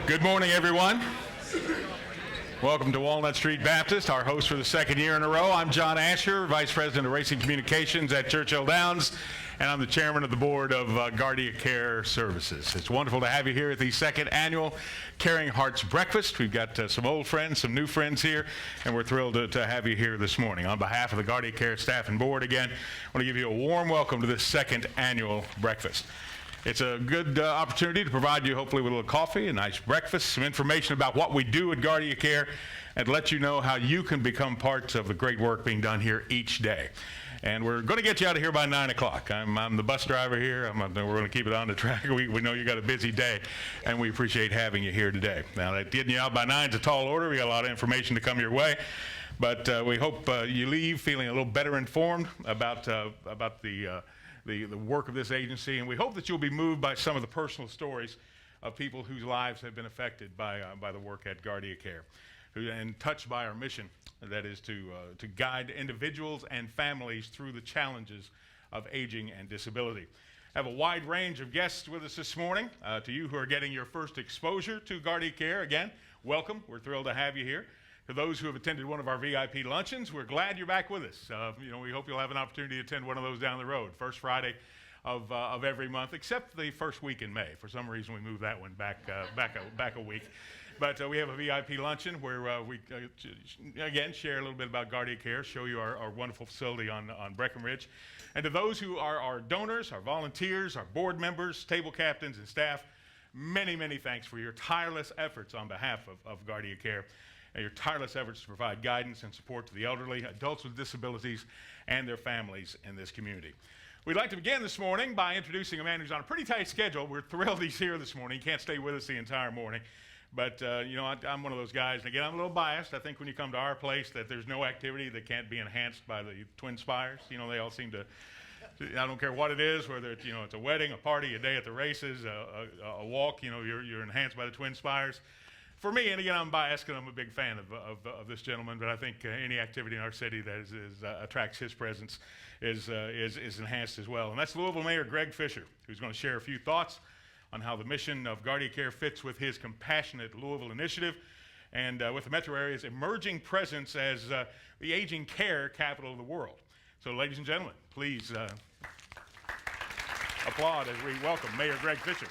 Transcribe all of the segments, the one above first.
Good morning, everyone. Welcome to Walnut Street Baptist, our host for the second year in a row. I'm John Asher, Vice President of Racing Communications at Churchill Downs, and I'm the Chairman of the Board of GuardiaCare Services. It's wonderful to have you here at the second annual Caring Hearts Breakfast. We've got some old friends, some new friends here, and we're thrilled to have you here this morning. On behalf of the GuardiaCare staff and board, again, I want to give you a warm welcome to this second annual breakfast. It's a good opportunity to provide you, hopefully, with a little coffee, a nice breakfast, some information about what we do at GuardiaCare, and let you know how you can become part of the great work being done here each day. And we're going to get you out of here by 9 o'clock. I'm the bus driver here. We're going to keep it on the track. We know you got a busy day, and we appreciate having you here today. Now, getting you out by 9 is a tall order. We got a lot of information to come your way. But we hope you leave feeling a little better informed about the work of this agency, and we hope that you'll be moved by some of the personal stories of people whose lives have been affected by the work at GuardiaCare, and touched by our mission, that is to guide individuals and families through the challenges of aging and disability. I have a wide range of guests with us this morning. To you who are getting your first exposure to GuardiaCare, again, welcome. We're thrilled to have you here. To those who have attended one of our VIP luncheons, we're glad you're back with us. We hope you'll have an opportunity to attend one of those down the road, first Friday of every month, except the first week in May. For some reason, we moved that one back a week. But we have a VIP luncheon where we, again, share a little bit about GuardiaCare, show you our wonderful facility on Breckenridge. And to those who are our donors, our volunteers, our board members, table captains, and staff, many, many thanks for your tireless efforts on behalf of GuardiaCare. Your tireless efforts to provide guidance and support to the elderly, adults with disabilities, and their families in this community. We'd like to begin this morning by introducing a man who's on a pretty tight schedule. We're thrilled he's here this morning. He can't stay with us the entire morning. But, I'm one of those guys, and again, I'm a little biased. I think when you come to our place that there's no activity that can't be enhanced by the Twin Spires. They all seem to, I don't care what it is, whether it's, it's a wedding, a party, a day at the races, a walk, you're enhanced by the Twin Spires. For me, and again, I'm biased because I'm a big fan of this gentleman, but I think any activity in our city that attracts his presence is enhanced as well. And that's Louisville Mayor Greg Fisher, who's going to share a few thoughts on how the mission of GuardiaCare fits with his Compassionate Louisville initiative and with the metro area's emerging presence as the aging care capital of the world. So, ladies and gentlemen, please applaud as we welcome Mayor Greg Fisher.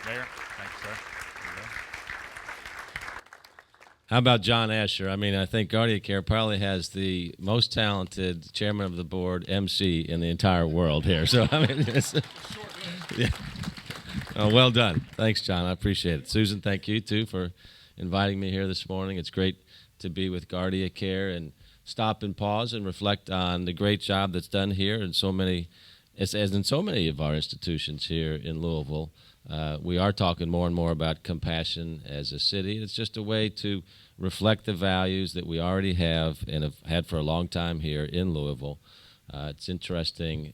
Mayor, thank you, sir. How about John Asher? I think GuardiaCare probably has the most talented chairman of the board, MC, in the entire world here. So, yeah. Oh, well done. Thanks, John. I appreciate it. Susan, thank you, too, for inviting me here this morning. It's great to be with GuardiaCare and stop and pause and reflect on the great job that's done here and as in so many of our institutions here in Louisville. We are talking more and more about compassion as a city. It's just a way to reflect the values that we already have and have had for a long time here in Louisville. It's interesting.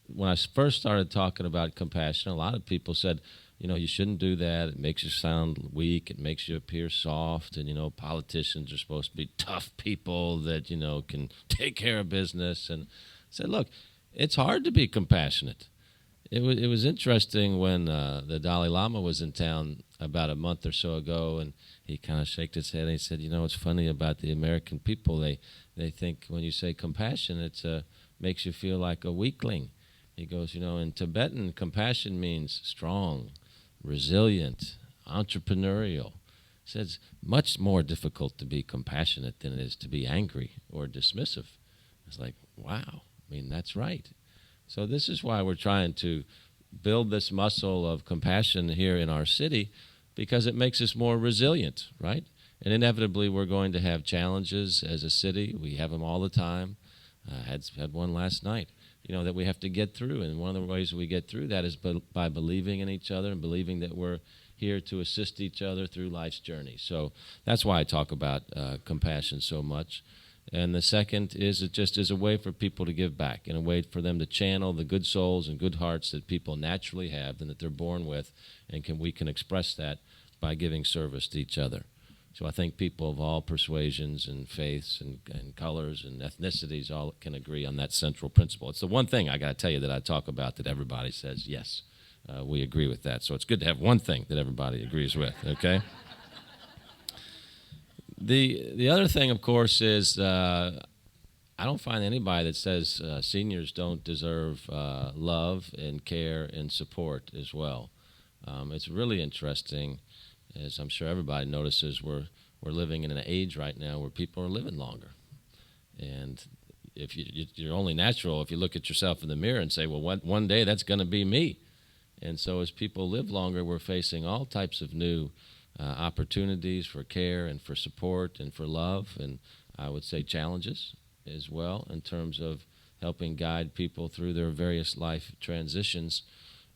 When I first started talking about compassion, a lot of people said, you shouldn't do that. It makes you sound weak. It makes you appear soft. And, politicians are supposed to be tough people that, can take care of business. And I said, look, it's hard to be compassionate. It was interesting when the Dalai Lama was in town about a month or so ago, and he kind of shook his head and he said, it's funny about the American people. They think when you say compassion, it makes you feel like a weakling. He goes, in Tibetan, compassion means strong, resilient, entrepreneurial. He says much more difficult to be compassionate than it is to be angry or dismissive. It's like, wow, that's right. So this is why we're trying to build this muscle of compassion here in our city, because it makes us more resilient, right? And inevitably we're going to have challenges as a city. We have them all the time. Had one last night, that we have to get through. And one of the ways we get through that is by believing in each other and believing that we're here to assist each other through life's journey. So that's why I talk about compassion so much. And the second is it just is a way for people to give back and a way for them to channel the good souls and good hearts that people naturally have and that they're born with, and we can express that by giving service to each other. So I think people of all persuasions and faiths and colors and ethnicities all can agree on that central principle. It's the one thing I got to tell you that I talk about that everybody says yes. we agree with that. So it's good to have one thing that everybody agrees with, okay? The other thing, of course, is I don't find anybody that says seniors don't deserve love and care and support as well. It's really interesting, as I'm sure everybody notices, we're living in an age right now where people are living longer. And if you're only natural if you look at yourself in the mirror and say, well, one day that's going to be me. And so as people live longer, we're facing all types of new opportunities for care and for support and for love, and I would say challenges as well in terms of helping guide people through their various life transitions.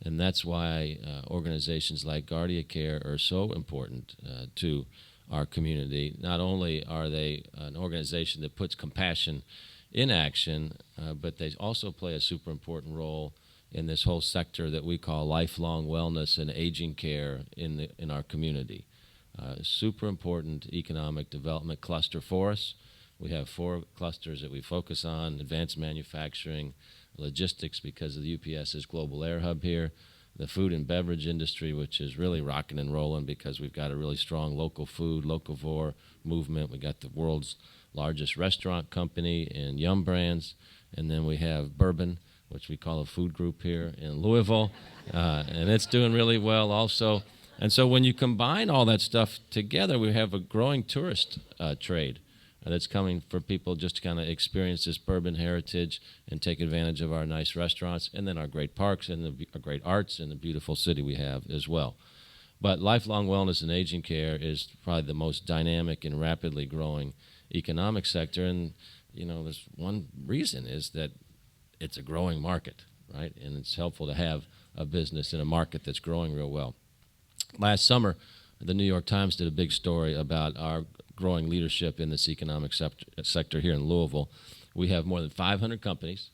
And that's why organizations like GuardiaCare are so important to our community. Not only are they an organization that puts compassion in action, but they also play a super important role in this whole sector that we call lifelong wellness and aging care in our community. Super important economic development cluster for us. We have 4 clusters that we focus on: advanced manufacturing, logistics because of the UPS's global air hub here, the food and beverage industry, which is really rocking and rolling because we've got a really strong local food, locavore movement. We got the world's largest restaurant company in Yum Brands, and then we have bourbon, which we call a food group here in Louisville, and it's doing really well also. And so when you combine all that stuff together, we have a growing tourist trade that's coming for people just to kind of experience this bourbon heritage and take advantage of our nice restaurants and then our great parks and our great arts and the beautiful city we have as well. But lifelong wellness and aging care is probably the most dynamic and rapidly growing economic sector. And, you know, there's one reason is that it's a growing market, right? And it's helpful to have a business in a market that's growing real well. Last summer, the New York Times did a big story about our growing leadership in this economic sector here in Louisville. We have more than 500 companies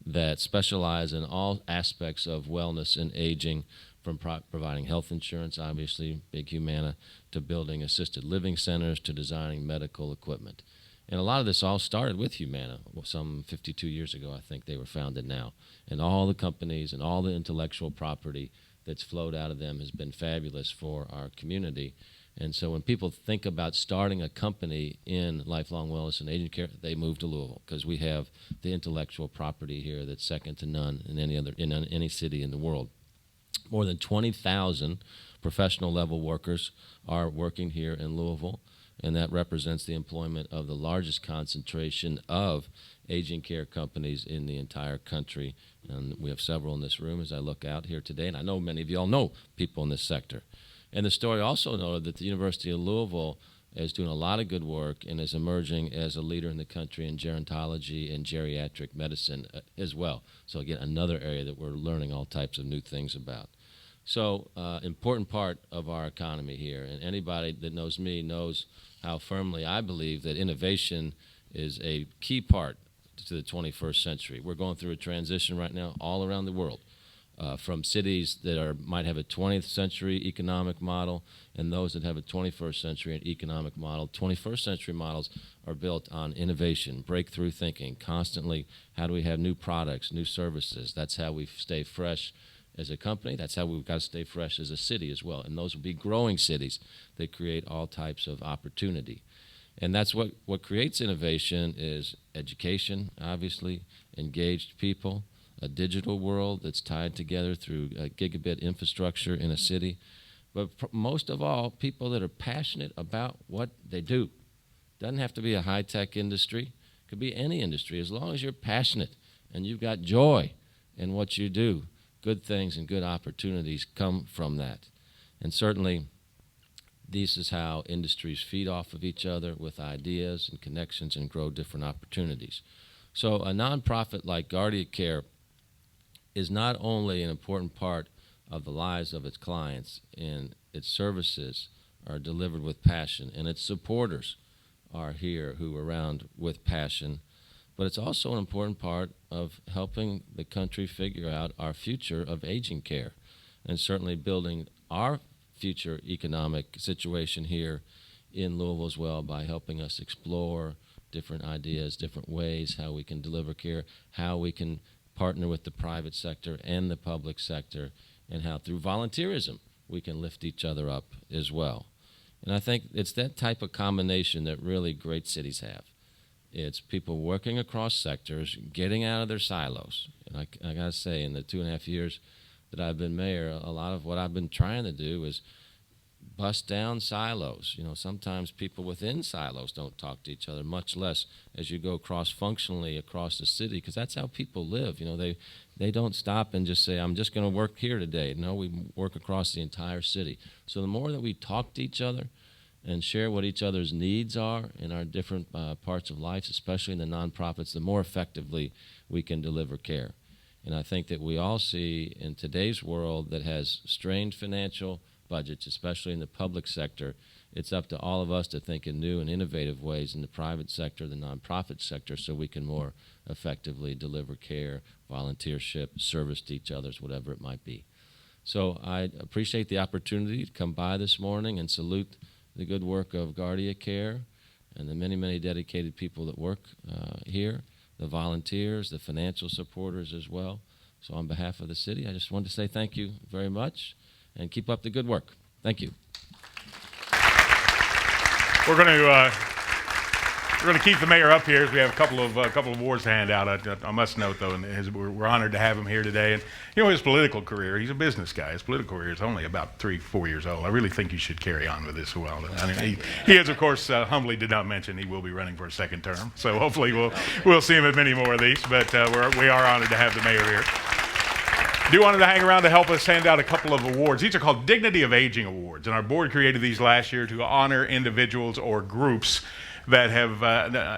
that specialize in all aspects of wellness and aging, from providing health insurance, obviously, big Humana, to building assisted living centers, to designing medical equipment. And a lot of this all started with Humana, some 52 years ago, I think they were founded now. And all the companies and all the intellectual property that's flowed out of them has been fabulous for our community. And so when people think about starting a company in lifelong wellness and aging care, they move to Louisville because we have the intellectual property here that's second to none in any city in the world. More than 20,000 professional level workers are working here in Louisville, and that represents the employment of the largest concentration of aging care companies in the entire country. And we have several in this room as I look out here today, and I know many of you all know people in this sector. And the story also noted that the University of Louisville is doing a lot of good work and is emerging as a leader in the country in gerontology and geriatric medicine as well. So again, another area that we're learning all types of new things about. So important part of our economy here, and anybody that knows me knows how firmly I believe that innovation is a key part to the 21st century. We're going through a transition right now all around the world. From cities that might have a 20th century economic model and those that have a 21st century economic model. 21st century models are built on innovation, breakthrough thinking, constantly how do we have new products, new services. That's how we stay fresh as a company. That's how we've got to stay fresh as a city as well. And those will be growing cities that create all types of opportunity. And that's what creates innovation is education, obviously, engaged people, a digital world that's tied together through a gigabit infrastructure in a city. But most of all, people that are passionate about what they do. Doesn't have to be a high-tech industry. Could be any industry. As long as you're passionate and you've got joy in what you do, good things and good opportunities come from that. And certainly, this is how industries feed off of each other with ideas and connections and grow different opportunities. So a nonprofit like GuardiaCare is not only an important part of the lives of its clients, and its services are delivered with passion, and its supporters are here who are around with passion, but it's also an important part of helping the country figure out our future of aging care, and certainly building our future economic situation here in Louisville as well by helping us explore different ideas, different ways how we can deliver care, how we can partner with the private sector and the public sector and how through volunteerism we can lift each other up as well. And I think it's that type of combination that really great cities have. It's people working across sectors, getting out of their silos. And I got to say, in the 2.5 years that I've been mayor, a lot of what I've been trying to do is bust down silos. Sometimes people within silos don't talk to each other, much less as you go cross-functionally across the city, because that's how people live. They don't stop and just say, I'm just going to work here today. No, we work across the entire city. So the more that we talk to each other and share what each other's needs are in our different parts of life, especially in the nonprofits, the more effectively we can deliver care. And I think that we all see in today's world that has strained financial budgets, especially in the public sector, it's up to all of us to think in new and innovative ways in the private sector, the nonprofit sector, so we can more effectively deliver care, volunteership, service to each other, whatever it might be. So I appreciate the opportunity to come by this morning and salute the good work of GuardiaCare and the many, many dedicated people that work here, the volunteers, the financial supporters as well. So on behalf of the city, I just wanted to say thank you very much and keep up the good work. Thank you. We're going to keep the mayor up here as we have a couple of awards to hand out. I must note, though, we're honored to have him here today. And his political career, he's a business guy. His political career is only about 3-4 years old. I really think you should carry on with this as well. I mean, he is, of course, humbly did not mention he will be running for a second term. So hopefully we'll see him at many more of these. But we are honored to have the mayor here. Do want him to hang around to help us hand out a couple of awards. These are called Dignity of Aging Awards, and our board created these last year to honor individuals or groups that have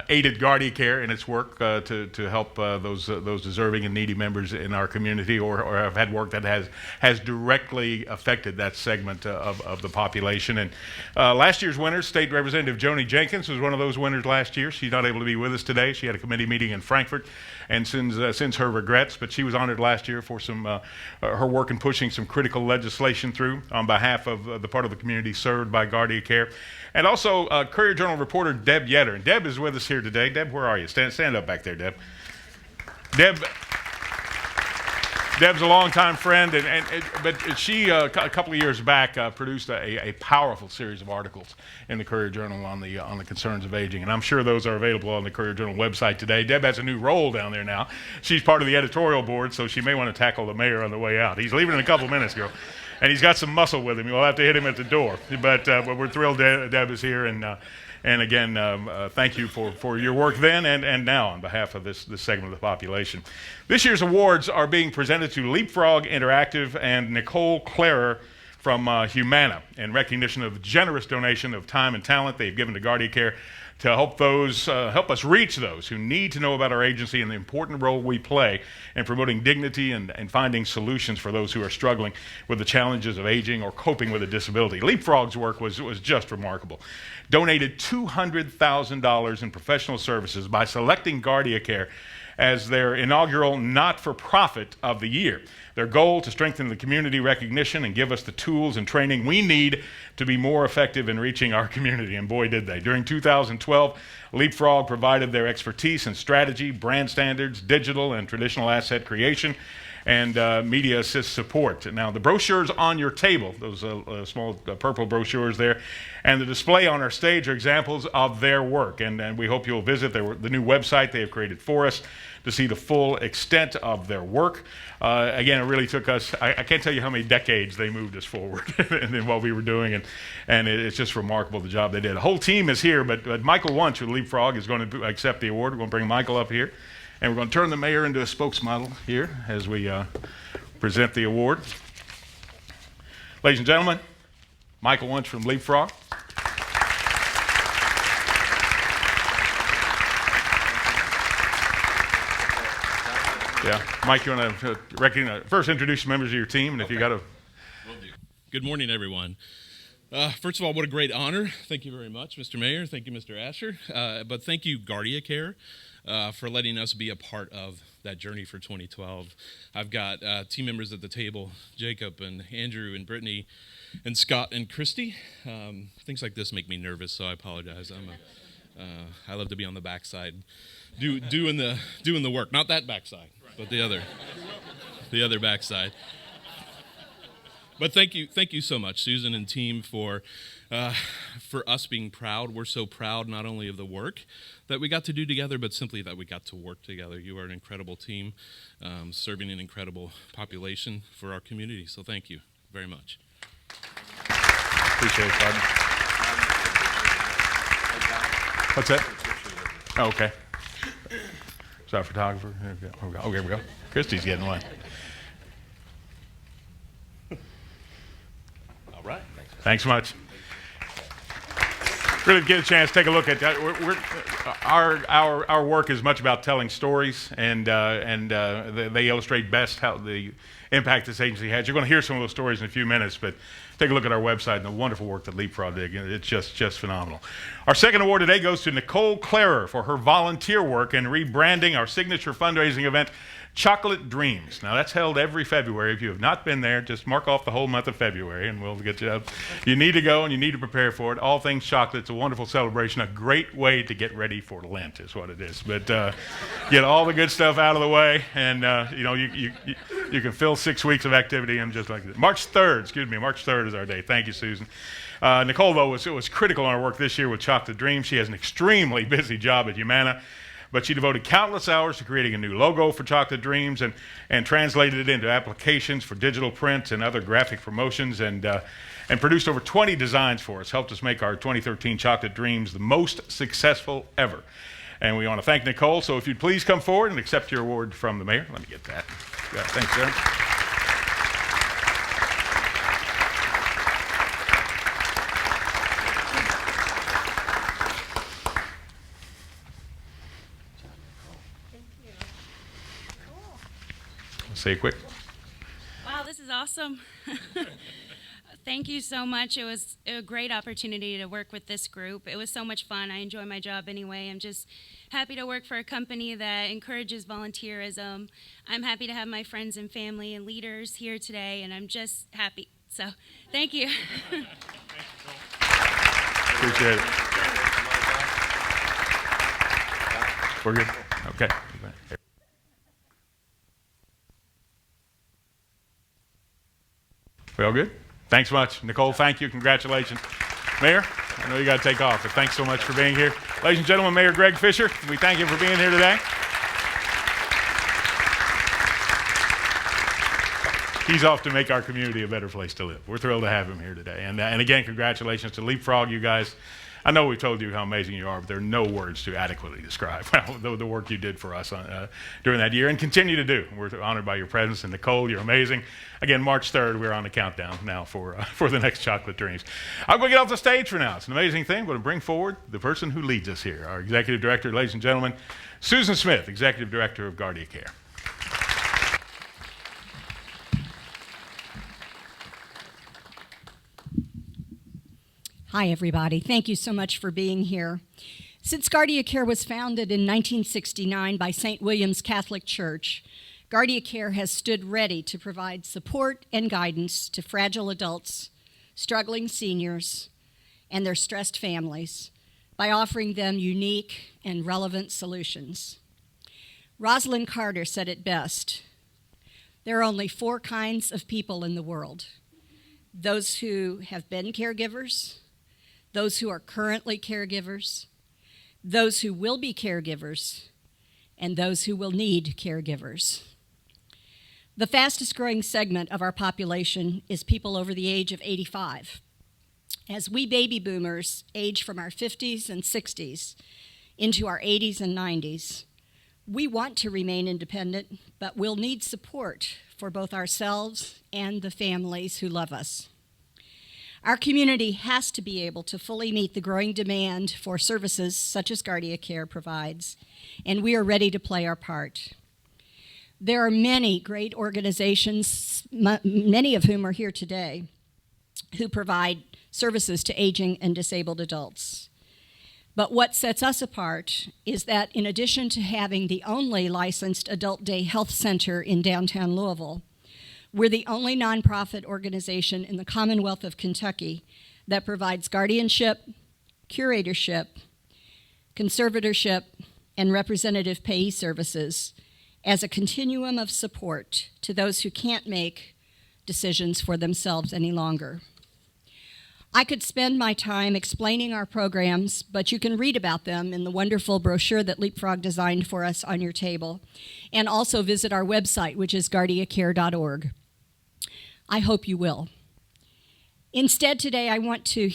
aided GuardiaCare in its work to help those deserving and needy members in our community, or have had work that has directly affected that segment of the population. And last year's winner, State Representative Joni Jenkins, was one of those winners last year. She's not able to be with us today. She had a committee meeting in Frankfurt and sends her regrets, but she was honored last year for her work in pushing some critical legislation through on behalf of the part of the community served by GuardiaCare. And also Courier-Journal reporter Deb Yetter. And Deb is with us here today. Deb, where are you? Stand up back there, Deb. Deb's a longtime friend, but she a couple of years back produced a powerful series of articles in the Courier-Journal on the concerns of aging, and I'm sure those are available on the Courier-Journal website today. Deb has a new role down there now. She's part of the editorial board, so she may want to tackle the mayor on the way out. He's leaving in a couple minutes, girl, and he's got some muscle with him. You'll have to hit him at the door, but we're thrilled Deb is here, and again, thank you for your work then and now on behalf of this segment of the population. This year's awards are being presented to Leapfrog Interactive and Nicole Clarer from Humana in recognition of the generous donation of time and talent they've given to GuardiaCare to help us reach those who need to know about our agency and the important role we play in promoting dignity and finding solutions for those who are struggling with the challenges of aging or coping with a disability. Leapfrog's work was just remarkable. Donated $200,000 in professional services by selecting GuardiaCare as their inaugural not-for-profit of the year. Their goal to strengthen the community recognition and give us the tools and training we need to be more effective in reaching our community, and boy did they. During 2012, Leapfrog provided their expertise in strategy, brand standards, digital and traditional asset creation, and media assist support. Now, the brochures on your table, those small purple brochures there, and the display on our stage are examples of their work, and we hope you'll visit the new website they have created for us to see the full extent of their work. Again, it really took us, I can't tell you how many decades they moved us forward in what we were doing, and it's just remarkable the job they did. The whole team is here, but Michael Wunsch with Leapfrog is going to accept the award. We're going to bring Michael up here. And we're going to turn the mayor into a spokesmodel here as we present the award. Ladies and gentlemen, Michael Wunsch from Leapfrog. Yeah, Mike, you want to first introduce members of your team, and if you got to. Will do. Good morning, everyone. First of all, what a great honor. Thank you very much, Mr. Mayor. Thank you, Mr. Asher. But thank you, GuardiaCare, for letting us be a part of that journey for 2012. I've got team members at the table, Jacob and Andrew and Brittany and Scott and Christy. Things like this make me nervous, so I apologize. I love to be on the backside, doing the work. Not that backside, but the other backside. But thank you so much, Susan and team, for us being proud. We're so proud not only of the work that we got to do together, but simply that we got to work together. You are an incredible team, serving an incredible population for our community. So thank you very much. Appreciate it, Todd. What's that? Oh, okay. Is that a photographer? Oh, here we go. Christy's getting one. All right. Thanks so much. Really get a chance to take a look at that. Our work is much about telling stories, and they illustrate best how the impact this agency has. You're going to hear some of those stories in a few minutes, but take a look at our website and the wonderful work that Leapfrog did. It's just phenomenal. Our second award today goes to Nicole Clarer for her volunteer work in rebranding our signature fundraising event, Chocolate Dreams. Now, that's held every February. If you have not been there, just mark off the whole month of February, and we'll get you up. You need to go, and you need to prepare for it. All things chocolate. It's a wonderful celebration, a great way to get ready for Lent is what it is. But get all the good stuff out of the way, and you can fill 6 weeks of activity in just like this. March 3rd is our day. Thank you, Susan. Nicole, though, was critical in our work this year with Chocolate Dreams. She has an extremely busy job at Humana, but she devoted countless hours to creating a new logo for Chocolate Dreams and translated it into applications for digital print and other graphic promotions, and produced over 20 designs for us, helped us make our 2013 Chocolate Dreams the most successful ever. And we want to thank Nicole, so if you'd please come forward and accept your award from the mayor. Let me get that. Yeah, thanks, sir. Say it quick. Wow, this is awesome. Thank you so much. It was a great opportunity to work with this group. It was so much fun. I enjoy my job anyway. I'm just happy to work for a company that encourages volunteerism. I'm happy to have my friends and family and leaders here today, and I'm just happy. So, thank you. Appreciate it. We're good? Okay. We all good? Thanks so much. Nicole, thank you. Congratulations. Mayor, I know you got to take off, but thanks so much for being here. Ladies and gentlemen, Mayor Greg Fisher, we thank you for being here today. He's off to make our community a better place to live. We're thrilled to have him here today. And again, congratulations to Leapfrog, you guys. I know we've told you how amazing you are, but there are no words to adequately describe the work you did for us during that year and continue to do. We're honored by your presence. And Nicole, you're amazing. Again, March 3rd, we're on the countdown now for the next Chocolate Dreams. I'm going to get off the stage for now. It's an amazing thing. I'm going to bring forward the person who leads us here, our executive director, ladies and gentlemen, Susan Smith, executive director of GuardiaCare. Hi, everybody. Thank you so much for being here. Since GuardiaCare was founded in 1969 by St. William's Catholic Church, GuardiaCare has stood ready to provide support and guidance to fragile adults, struggling seniors, and their stressed families by offering them unique and relevant solutions. Rosalind Carter said it best: there are only 4 kinds of people in the world: those who have been caregivers, those who are currently caregivers, those who will be caregivers, and those who will need caregivers. The fastest growing segment of our population is people over the age of 85. As we baby boomers age from our 50s and 60s into our 80s and 90s, we want to remain independent, but we'll need support for both ourselves and the families who love us. Our community has to be able to fully meet the growing demand for services such as GuardiaCare provides, and we are ready to play our part. There are many great organizations, many of whom are here today, who provide services to aging and disabled adults. But what sets us apart is that in addition to having the only licensed adult day health center in downtown Louisville, we're the only nonprofit organization in the Commonwealth of Kentucky that provides guardianship, curatorship, conservatorship, and representative payee services as a continuum of support to those who can't make decisions for themselves any longer. I could spend my time explaining our programs, but you can read about them in the wonderful brochure that Leapfrog designed for us on your table, and also visit our website, which is GuardiaCare.org. I hope you will. Instead, today I want you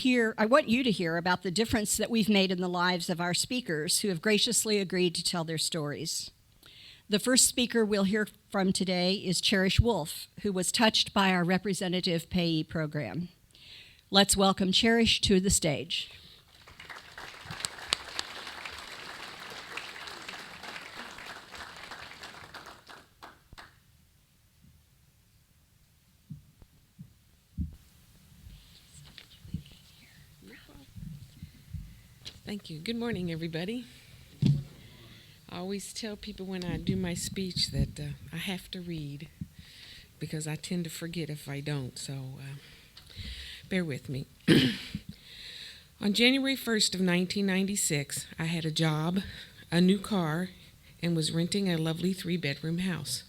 to hear about the difference that we've made in the lives of our speakers who have graciously agreed to tell their stories. The first speaker we'll hear from today is Cherish Wolf, who was touched by our representative payee program. Let's welcome Cherish to the stage. Thank you. Good morning, everybody. I always tell people when I do my speech that I have to read because I tend to forget if I don't, so bear with me. On January 1st of 1996, I had a job, a new car, and was renting a lovely 3-bedroom house.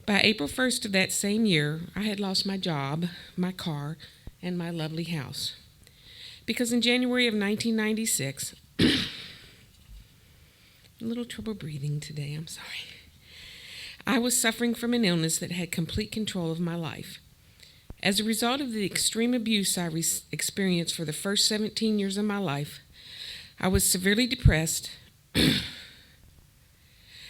By April 1st of that same year, I had lost my job, my car, and my lovely house. Because in January of 1996, a little trouble breathing today, I'm sorry. I was suffering from an illness that had complete control of my life. As a result of the extreme abuse I experienced for the first 17 years of my life, I was severely depressed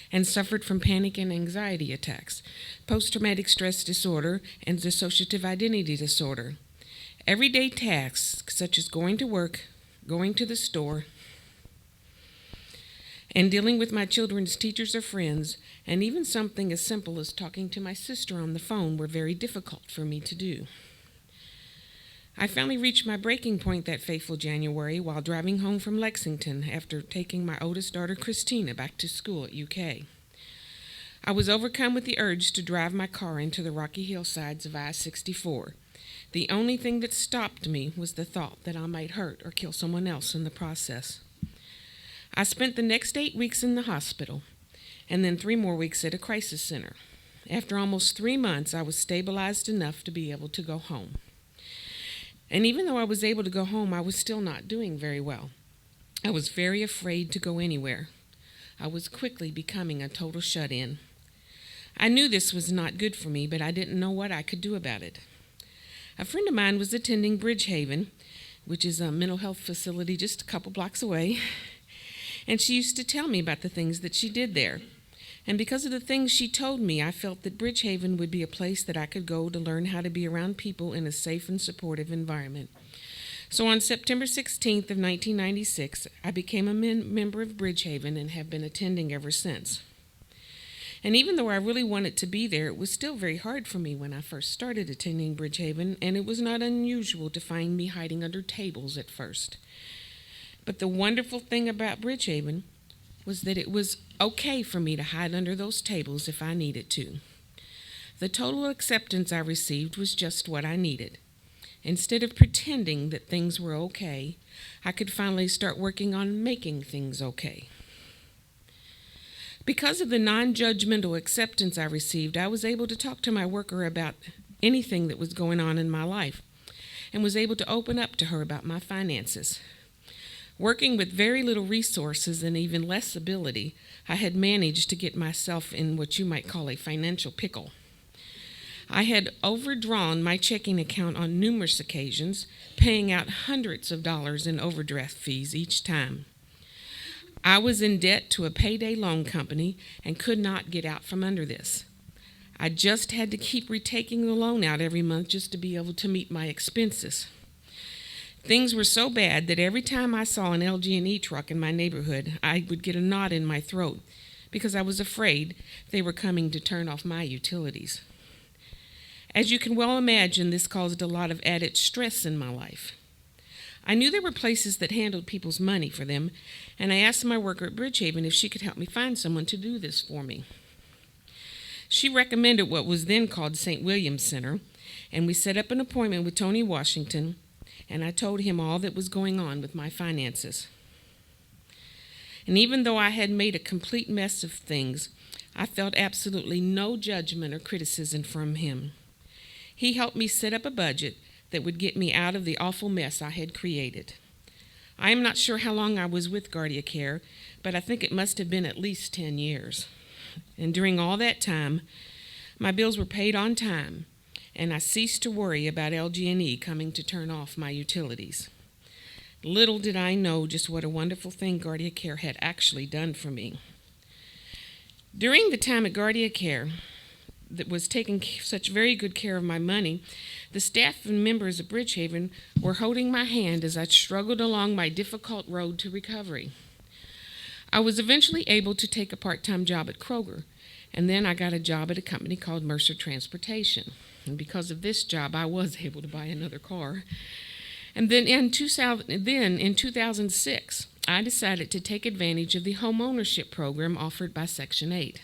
and suffered from panic and anxiety attacks, post-traumatic stress disorder, and dissociative identity disorder. Everyday tasks, such as going to work, going to the store, and dealing with my children's teachers or friends, and even something as simple as talking to my sister on the phone, were very difficult for me to do. I finally reached my breaking point that fateful January while driving home from Lexington after taking my oldest daughter, Christina, back to school at UK. I was overcome with the urge to drive my car into the rocky hillsides of I-64. The only thing that stopped me was the thought that I might hurt or kill someone else in the process. I spent the next 8 weeks in the hospital, and then 3 more weeks at a crisis center. After almost 3 months, I was stabilized enough to be able to go home. And even though I was able to go home, I was still not doing very well. I was very afraid to go anywhere. I was quickly becoming a total shut-in. I knew this was not good for me, but I didn't know what I could do about it. A friend of mine was attending Bridgehaven, which is a mental health facility just a couple blocks away, and she used to tell me about the things that she did there. And because of the things she told me, I felt that Bridgehaven would be a place that I could go to learn how to be around people in a safe and supportive environment. So on September 16th of 1996, I became a member of Bridgehaven and have been attending ever since. And even though I really wanted to be there, it was still very hard for me when I first started attending Bridgehaven, and it was not unusual to find me hiding under tables at first. But the wonderful thing about Bridgehaven was that it was okay for me to hide under those tables if I needed to. The total acceptance I received was just what I needed. Instead of pretending that things were okay, I could finally start working on making things okay. Because of the non-judgmental acceptance I received, I was able to talk to my worker about anything that was going on in my life and was able to open up to her about my finances. Working with very little resources and even less ability, I had managed to get myself in what you might call a financial pickle. I had overdrawn my checking account on numerous occasions, paying out hundreds of dollars in overdraft fees each time. I was in debt to a payday loan company and could not get out from under this. I just had to keep retaking the loan out every month just to be able to meet my expenses. Things were so bad that every time I saw an LG&E truck in my neighborhood, I would get a knot in my throat because I was afraid they were coming to turn off my utilities. As you can well imagine, this caused a lot of added stress in my life. I knew there were places that handled people's money for them, and I asked my worker at Bridgehaven if she could help me find someone to do this for me. She recommended what was then called St. William's Center, and we set up an appointment with Tony Washington, and I told him all that was going on with my finances. And even though I had made a complete mess of things, I felt absolutely no judgment or criticism from him. He helped me set up a budget that would get me out of the awful mess I had created. I am not sure how long I was with GuardiaCare, but I think it must have been at least 10 years. And during all that time, my bills were paid on time, and I ceased to worry about LG&E coming to turn off my utilities. Little did I know just what a wonderful thing GuardiaCare had actually done for me. During the time at GuardiaCare that was taking such very good care of my money, the staff and members of Bridgehaven were holding my hand as I struggled along my difficult road to recovery. I was eventually able to take a part-time job at Kroger, and then I got a job at a company called Mercer Transportation. And because of this job, I was able to buy another car. And then in 2006, I decided to take advantage of the home ownership program offered by Section 8.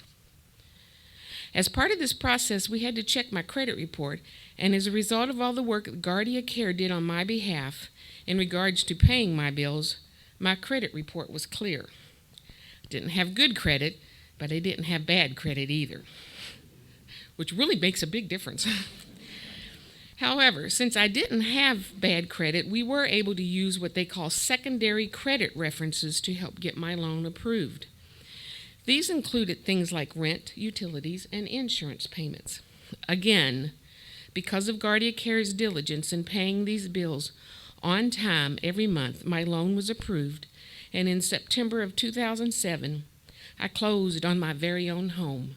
As part of this process, we had to check my credit report, and as a result of all the work that GuardiaCare did on my behalf in regards to paying my bills, my credit report was clear. I didn't have good credit, but I didn't have bad credit either, which really makes a big difference. However, since I didn't have bad credit, we were able to use what they call secondary credit references to help get my loan approved. These included things like rent, utilities, and insurance payments. Again, because of GuardiaCare's diligence in paying these bills on time every month, my loan was approved, and in September of 2007, I closed on my very own home.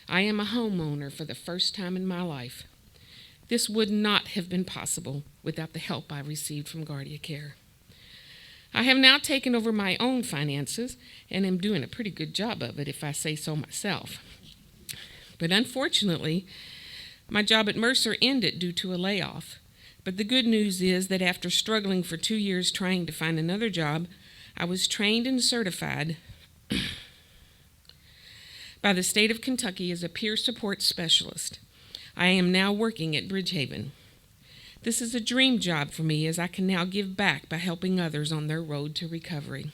I am a homeowner for the first time in my life. This would not have been possible without the help I received from GuardiaCare. I have now taken over my own finances and am doing a pretty good job of it, if I say so myself. But unfortunately, my job at Mercer ended due to a layoff. But the good news is that after struggling for 2 years trying to find another job, I was trained and certified by the state of Kentucky as a peer support specialist. I am now working at Bridgehaven. This is a dream job for me, as I can now give back by helping others on their road to recovery.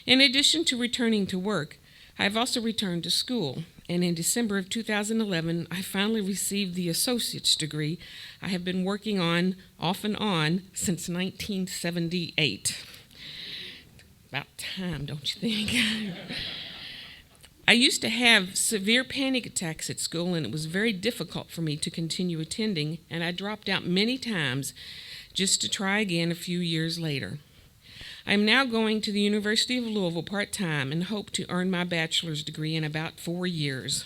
In addition to returning to work, I have also returned to school, and in December of 2011, I finally received the associate's degree I have been working on off and on since 1978. About time, don't you think? I used to have severe panic attacks at school, and it was very difficult for me to continue attending, and I dropped out many times just to try again a few years later. I am now going to the University of Louisville part-time and hope to earn my bachelor's degree in about 4 years.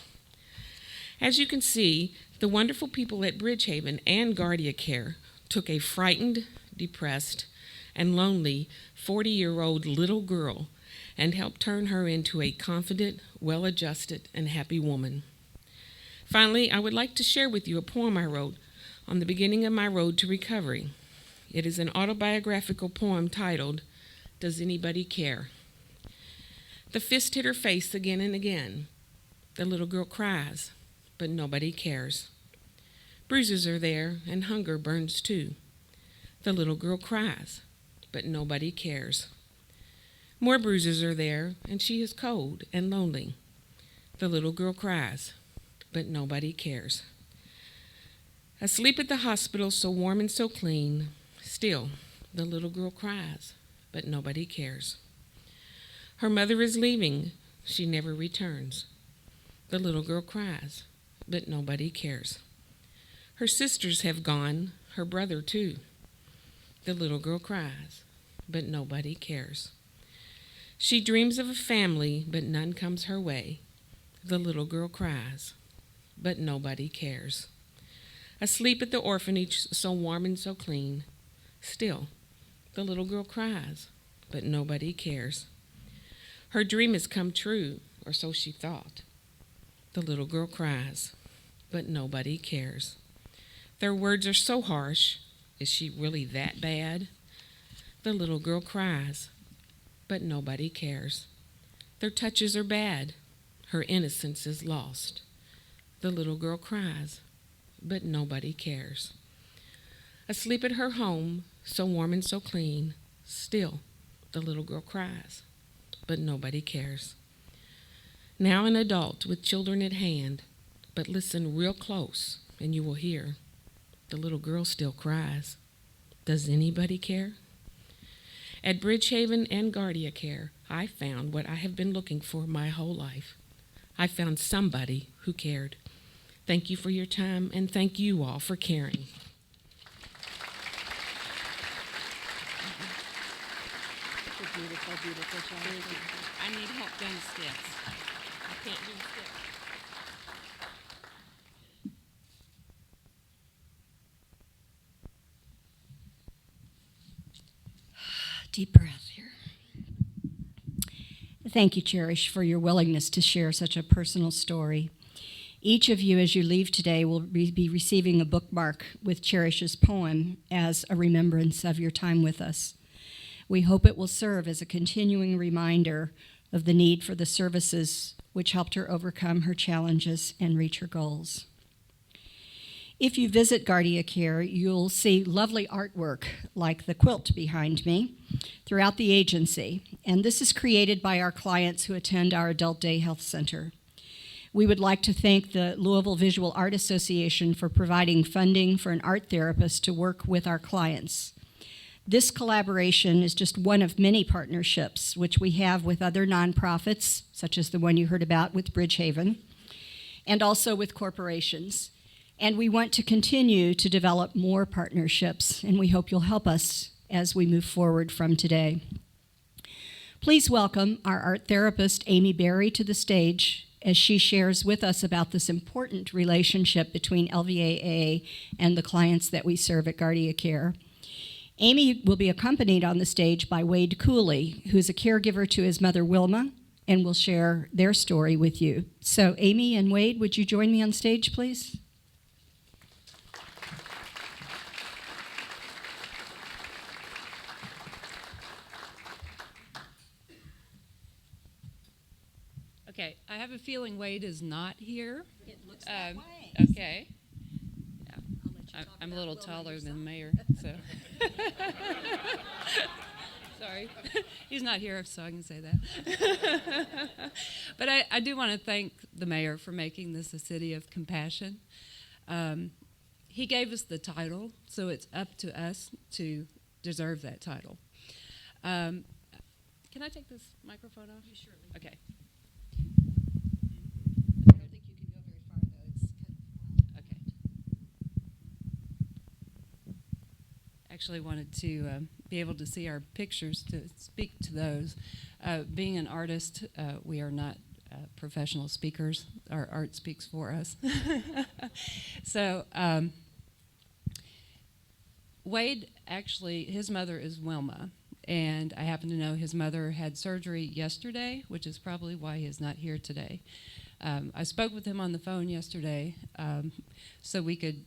As you can see, the wonderful people at Bridgehaven and GuardiaCare took a frightened, depressed, and lonely 40-year-old little girl and helped turn her into a confident, well-adjusted, and happy woman. Finally, I would like to share with you a poem I wrote on the beginning of my road to recovery. It is an autobiographical poem titled, "Does Anybody Care?" The fist hit her face again and again. The little girl cries, but nobody cares. Bruises are there, and hunger burns too. The little girl cries, but nobody cares. More bruises are there, and she is cold and lonely. The little girl cries, but nobody cares. Asleep at the hospital, so warm and so clean, still the little girl cries, but nobody cares. Her mother is leaving, she never returns. The little girl cries, but nobody cares. Her sisters have gone, her brother too. The little girl cries, but nobody cares. She dreams of a family, but none comes her way. The little girl cries, but nobody cares. Asleep at the orphanage, so warm and so clean, still the little girl cries, but nobody cares. Her dream has come true, or so she thought. The little girl cries, but nobody cares. Their words are so harsh. Is she really that bad? The little girl cries, but nobody cares. Their touches are bad. Her innocence is lost. The little girl cries, but nobody cares. Asleep at her home, so warm and so clean, still the little girl cries, but nobody cares. Now an adult with children at hand, but listen real close and you will hear The little girl still cries. Does anybody care? At Bridgehaven and GuardiaCare, I found what I have been looking for my whole life. I found somebody who cared. Thank you for your time, and thank you all for caring. Beautiful, beautiful job. I need help doing steps. I can't do steps. Deep breath here. Thank you, Cherish, for your willingness to share such a personal story. Each of you, as you leave today, will be receiving a bookmark with Cherish's poem as a remembrance of your time with us. We hope it will serve as a continuing reminder of the need for the services which helped her overcome her challenges and reach her goals. If you visit GuardiaCare, you'll see lovely artwork like the quilt behind me throughout the agency, and this is created by our clients who attend our Adult Day Health Center. We would like to thank the Louisville Visual Art Association for providing funding for an art therapist to work with our clients. This collaboration is just one of many partnerships which we have with other nonprofits, such as the one you heard about with Bridgehaven, and also with corporations. And we want to continue to develop more partnerships, and we hope you'll help us as we move forward from today. Please welcome our art therapist, Amy Berry, to the stage as she shares with us about this important relationship between LVAA and the clients that we serve at GuardiaCare. Amy will be accompanied on the stage by Wade Cooley, who's a caregiver to his mother, Wilma, and will share their story with you. So Amy and Wade, would you join me on stage, please? Okay, I have a feeling Wade is not here. It looks that way. Okay. I'm a little taller than the mayor, so. Sorry. He's not here, so I can say that. But I do want to thank the mayor for making this a city of compassion. He gave us the title, so it's up to us to deserve that title. Can I take this microphone off? Sure. Okay. I don't think you can go very far, though. It's kind of Okay. Actually wanted to be able to see our pictures to speak to those. Being an artist, we are not professional speakers. Our art speaks for us. So Wade, actually, his mother is Wilma, and I happen to know his mother had surgery yesterday, which is probably why he is not here today. I spoke with him on the phone yesterday so we could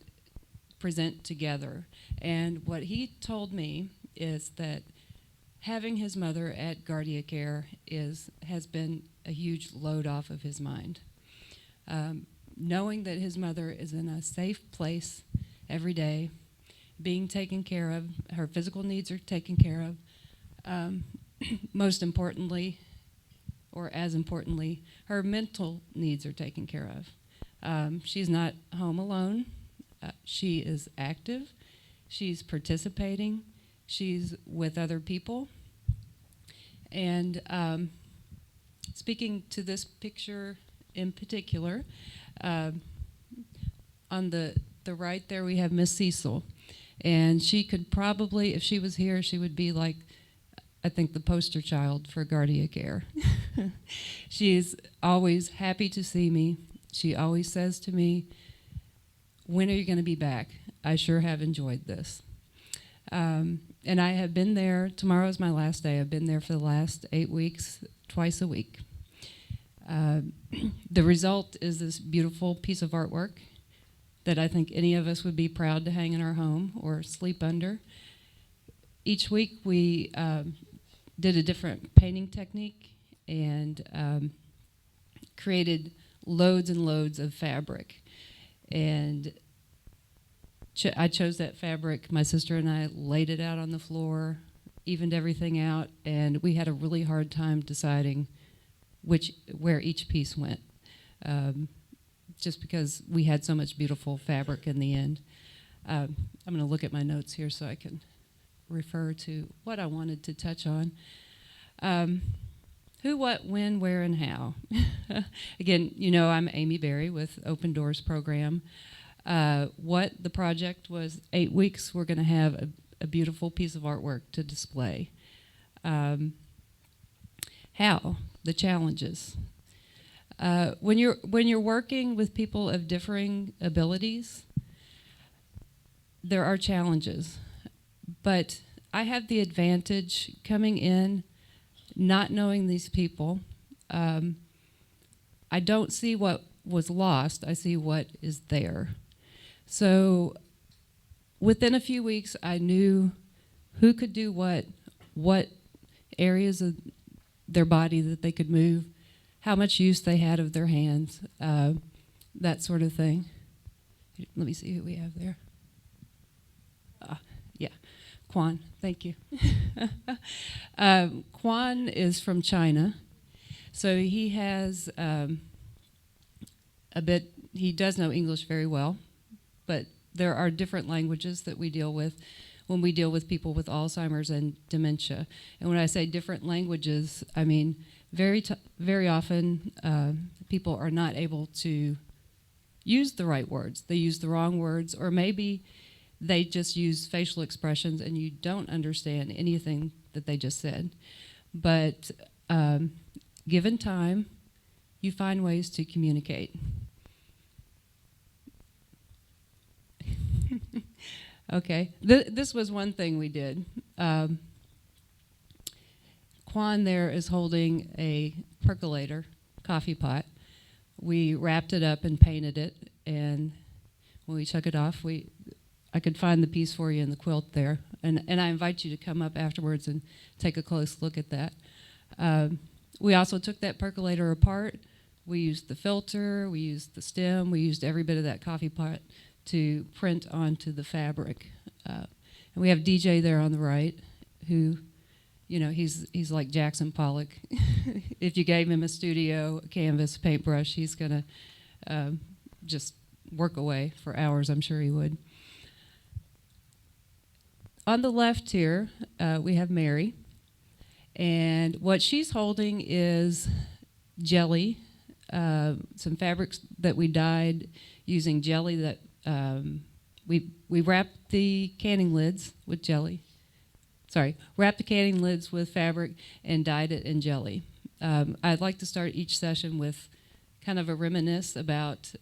present together. And what he told me is that having his mother at GuardiaCare has been a huge load off of his mind. Knowing that his mother is in a safe place every day, being taken care of, her physical needs are taken care of. Most importantly, or as importantly, her mental needs are taken care of. She's not home alone. She is active. She's participating. She's with other people. And speaking to this picture in particular, on the right there we have Miss Cecil. And she could probably, if she was here, she would be like, I think, the poster child for GuardiaCare. She's always happy to see me. She always says to me, when are you going to be back? I sure have enjoyed this. And I have been there. Tomorrow's my last day. I've been there for the last 8 weeks, twice a week. The result is this beautiful piece of artwork that I think any of us would be proud to hang in our home or sleep under. Each week we did a different painting technique and created loads and loads of fabric. And I chose that fabric. My sister and I laid it out on the floor, evened everything out, and we had a really hard time deciding where each piece went, just because we had so much beautiful fabric in the end. I'm going to look at my notes here so I can refer to what I wanted to touch on. Who, what, when, where, and how. Again, I'm Amy Berry with Open Doors program. What the project was, 8 weeks, we're going to have a beautiful piece of artwork to display. How, the challenges. When you're working with people of differing abilities, there are challenges. But I have the advantage coming in, not knowing these people. I don't see what was lost, I see what is there. So within a few weeks, I knew who could do what areas of their body that they could move, how much use they had of their hands, that sort of thing. Let me see who we have there. Yeah, Quan, thank you. Quan is from China, so he has he does know English very well, but there are different languages that we deal with when we deal with people with Alzheimer's and dementia. And when I say different languages, I mean very often people are not able to use the right words. They use the wrong words, or maybe they just use facial expressions and you don't understand anything that they just said. But given time, you find ways to communicate. Okay, this was one thing we did. Quan there is holding a percolator, coffee pot. We wrapped it up and painted it, and when we took it off, I could find the piece for you in the quilt there, and I invite you to come up afterwards and take a close look at that. We also took that percolator apart. We used the filter, we used the stem, we used every bit of that coffee pot to print onto the fabric. And we have DJ there on the right, who, he's like Jackson Pollock. If you gave him a studio, a canvas, paintbrush, he's gonna just work away for hours, I'm sure he would. On the left here, we have Mary, and what she's holding is jelly, some fabrics that we dyed using jelly that we wrapped the canning lids with jelly. Wrapped the canning lids with fabric and dyed it in jelly. I'd like to start each session with kind of a reminisce about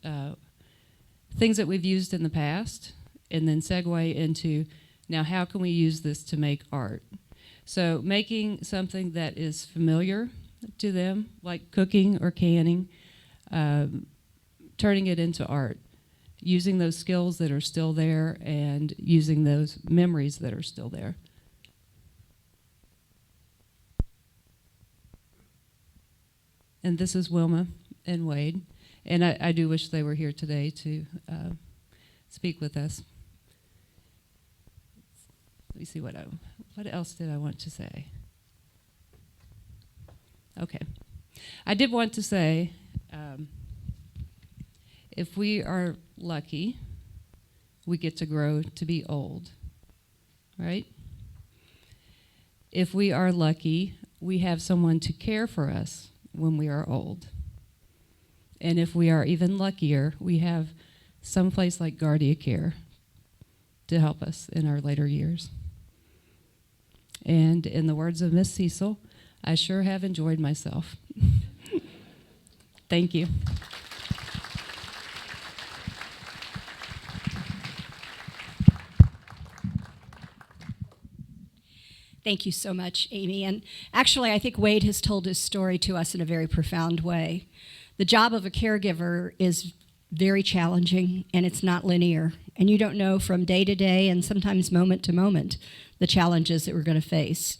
things that we've used in the past, and then segue into, now how can we use this to make art? So making something that is familiar to them, like cooking or canning, turning it into art, using those skills that are still there and using those memories that are still there. And this is Wilma and Wade. And I do wish they were here today to speak with us. Let me see what else did I want to say? Okay. I did want to say, if we are lucky, we get to grow to be old, right? If we are lucky, we have someone to care for us when we are old. And if we are even luckier, we have some place like GuardiaCare to help us in our later years. And in the words of Miss Cecil, I sure have enjoyed myself. Thank you. Thank you so much, Amy. And actually, I think Wade has told his story to us in a very profound way. The job of a caregiver is very challenging, and it's not linear. And you don't know from day to day and sometimes moment to moment the challenges that we're going to face.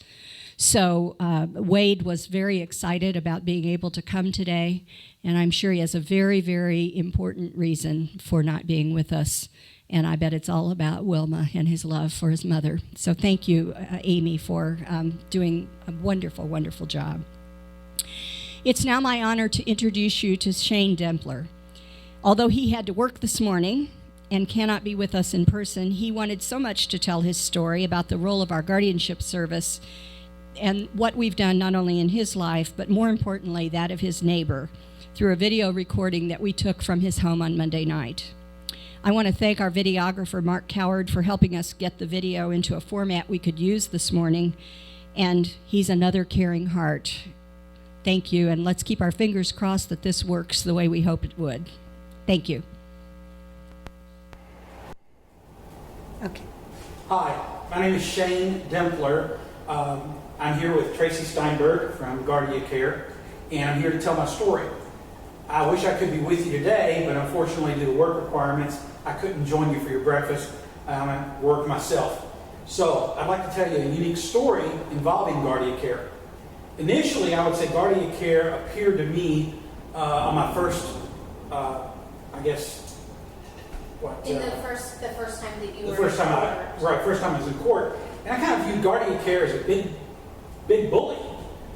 So Wade was very excited about being able to come today, and I'm sure he has a very, very important reason for not being with us. And I bet it's all about Wilma and his love for his mother. So thank you, Amy, for doing a wonderful, wonderful job. It's now my honor to introduce you to Shane Dempler. Although he had to work this morning, and cannot be with us in person, he wanted so much to tell his story about the role of our guardianship service and what we've done not only in his life, but more importantly, that of his neighbor, through a video recording that we took from his home on Monday night. I want to thank our videographer, Mark Coward, for helping us get the video into a format we could use this morning, and he's another caring heart. Thank you, and let's keep our fingers crossed that this works the way we hope it would. Thank you. Okay. Hi, my name is Shane Dempler. I'm here with Tracy Steinberg from GuardiaCare, and I'm here to tell my story. I wish I could be with you today, but unfortunately, due to work requirements, I couldn't join you for your breakfast. I'm at work myself. So, I'd like to tell you a unique story involving GuardiaCare. Initially, I would say GuardiaCare appeared to me on my first, the first time that you were first time I was in court, and I kind of viewed GuardiaCare as a big bully.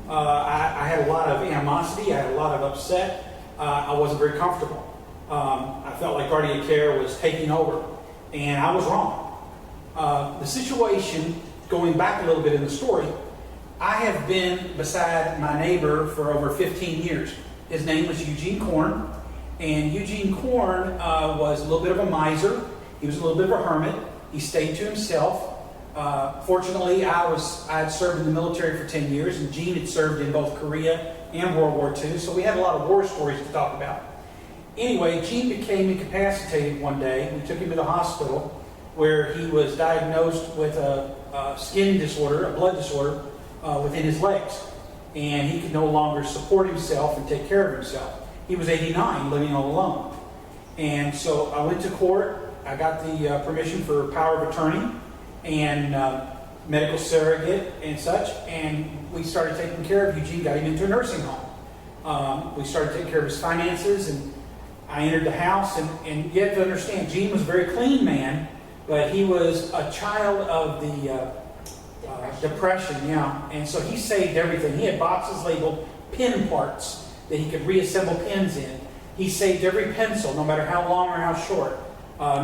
I had a lot of animosity. I had a lot of upset. I wasn't very comfortable. I felt like GuardiaCare was taking over, and I was wrong. The situation, going back a little bit in the story, I have been beside my neighbor for over 15 years. His name was Eugene Korn, and Eugene Korn was a little bit of a miser. He was a little bit of a hermit. He stayed to himself. Fortunately, I had served in the military for 10 years, and Gene had served in both Korea and World War II, so we had a lot of war stories to talk about. Anyway, Gene became incapacitated one day. We took him to the hospital where he was diagnosed with a skin disorder, a blood disorder, within his legs. And he could no longer support himself and take care of himself. He was 89, living all alone. And so I went to court. I got the permission for power of attorney and medical surrogate and such. And we started taking care of Eugene, got him into a nursing home. We started taking care of his finances, and I entered the house. And you have to understand, Gene was a very clean man, but he was a child of the depression, yeah. And so he saved everything. He had boxes labeled pin parts that he could reassemble pins in. He saved every pencil, no matter how long or how short.